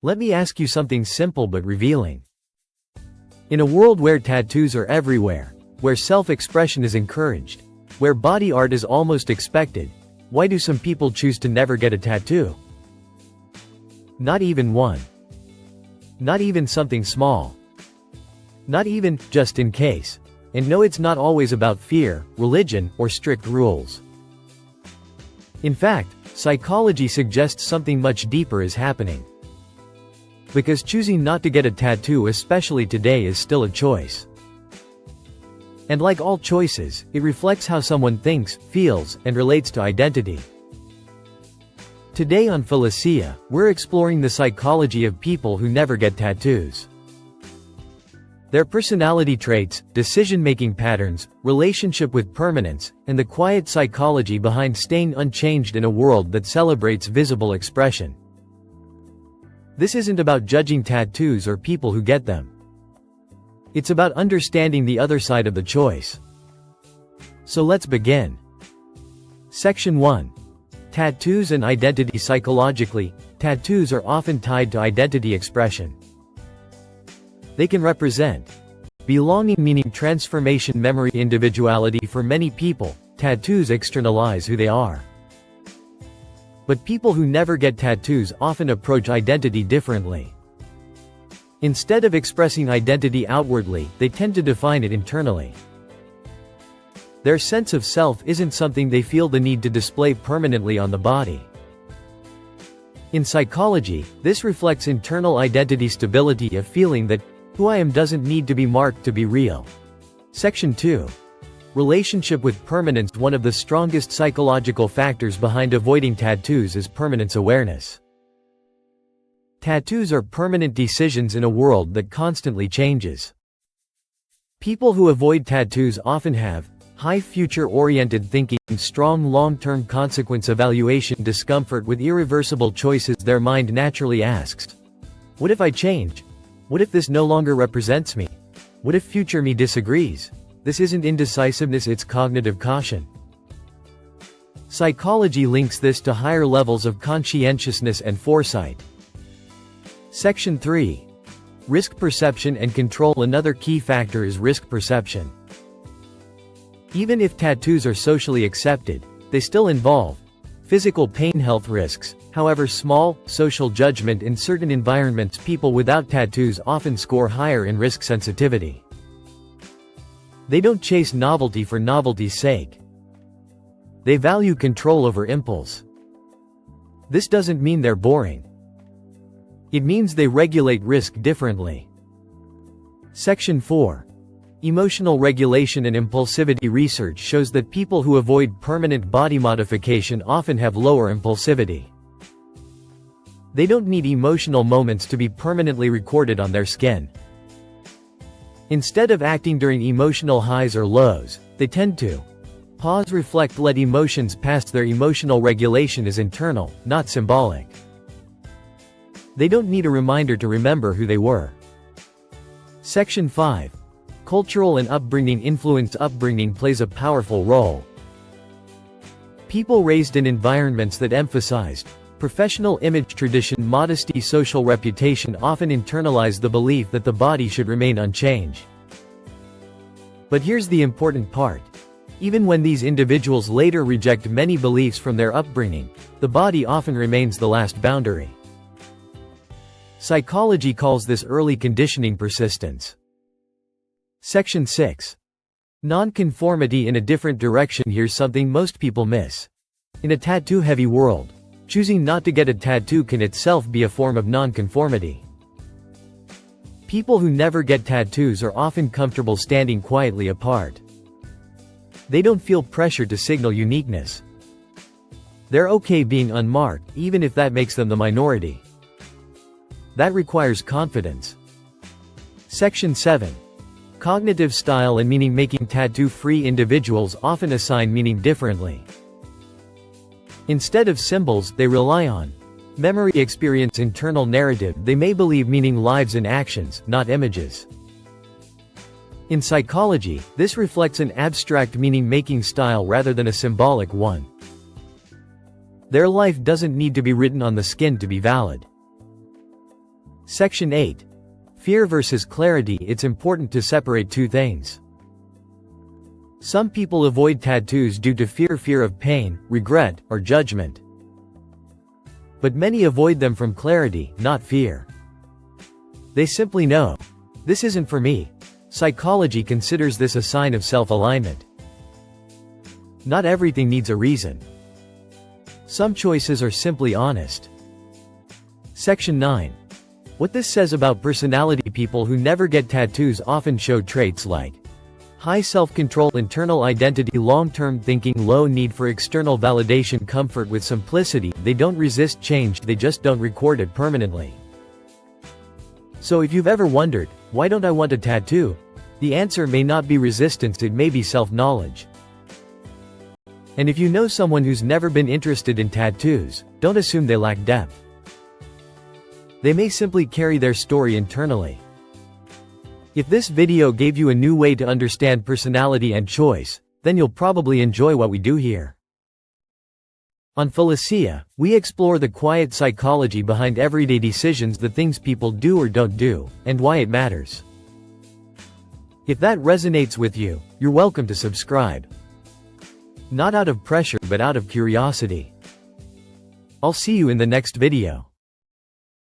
Let me ask you something simple but revealing. In a world where tattoos are everywhere, where self-expression is encouraged, where body art is almost expected, why do some people choose to never get a tattoo? Not even one. Not even something small. Not even, just in case. And no, it's not always about fear, religion, or strict rules. In fact, psychology suggests something much deeper is happening. Because choosing not to get a tattoo, especially today, is still a choice. And like all choices, it reflects how someone thinks, feels, and relates to identity. Today on Philosya, we're exploring the psychology of people who never get tattoos. Their personality traits, decision-making patterns, relationship with permanence, and the quiet psychology behind staying unchanged in a world that celebrates visible expression. This isn't about judging tattoos or people who get them. It's about understanding the other side of the choice. So let's begin. Section 1. Tattoos and identity. Psychologically, tattoos are often tied to identity expression. They can represent belonging, meaning transformation, memory, individuality. For many people, tattoos externalize who they are. But people who never get tattoos often approach identity differently. Instead of expressing identity outwardly, they tend to define it internally. Their sense of self isn't something they feel the need to display permanently on the body. In psychology, this reflects internal identity stability, a feeling that who I am doesn't need to be marked to be real. Section 2. Relationship with permanence. One of the strongest psychological factors behind avoiding tattoos is permanence awareness. Tattoos are permanent decisions in a world that constantly changes. People who avoid tattoos often have high future-oriented thinking, strong long-term consequence evaluation, discomfort with irreversible choices. Their mind naturally asks, what if I change? What if this no longer represents me? What if future me disagrees? This isn't indecisiveness, it's cognitive caution. Psychology links this to higher levels of conscientiousness and foresight. Section 3. Risk perception and control. Another key factor is risk perception. Even if tattoos are socially accepted, they still involve physical pain, health risks, however small, social judgment. In certain environments, people without tattoos often score higher in risk sensitivity. They don't chase novelty for novelty's sake. They value control over impulse. This doesn't mean they're boring. It means they regulate risk differently. Section 4. Emotional regulation and impulsivity. Research shows that people who avoid permanent body modification often have lower impulsivity. They don't need emotional moments to be permanently recorded on their skin. Instead of acting during emotional highs or lows, they tend to pause, reflect, let emotions pass. Their emotional regulation is internal, not symbolic. They don't need a reminder to remember who they were. Section 5. Cultural and upbringing influence. Upbringing plays a powerful role. People raised in environments that emphasized professional image, tradition, modesty, social reputation often internalize the belief that the body should remain unchanged. But here's the important part. Even when these individuals later reject many beliefs from their upbringing, the body often remains the last boundary. Psychology calls this early conditioning persistence. Section 6. Non-conformity in a different direction. Here's something most people miss. In a tattoo-heavy world, choosing not to get a tattoo can itself be a form of non-conformity. People who never get tattoos are often comfortable standing quietly apart. They don't feel pressure to signal uniqueness. They're okay being unmarked, even if that makes them the minority. That requires confidence. Section 7. Cognitive style and meaning. Making tattoo-free individuals often assign meaning differently. Instead of symbols, they rely on memory, experience, internal narrative. They may believe meaning lives in actions, not images. In psychology, this reflects an abstract meaning-making style rather than a symbolic one. Their life doesn't need to be written on the skin to be valid. Section 8. Fear versus clarity. It's important to separate two things. Some people avoid tattoos due to fear of pain, regret, or judgment. But many avoid them from clarity, not fear. They simply know, this isn't for me. Psychology considers this a sign of self-alignment. Not everything needs a reason. Some choices are simply honest. Section 9. What this says about personality. People who never get tattoos often show traits like high self-control, internal identity, long-term thinking, low need for external validation, comfort with simplicity. They don't resist change, they just don't record it permanently. So if you've ever wondered, why don't I want a tattoo? The answer may not be resistance, it may be self-knowledge. And if you know someone who's never been interested in tattoos, don't assume they lack depth. They may simply carry their story internally. If this video gave you a new way to understand personality and choice, then you'll probably enjoy what we do here. On Philosya, we explore the quiet psychology behind everyday decisions, the things people do or don't do, and why it matters. If that resonates with you, you're welcome to subscribe. Not out of pressure, but out of curiosity. I'll see you in the next video.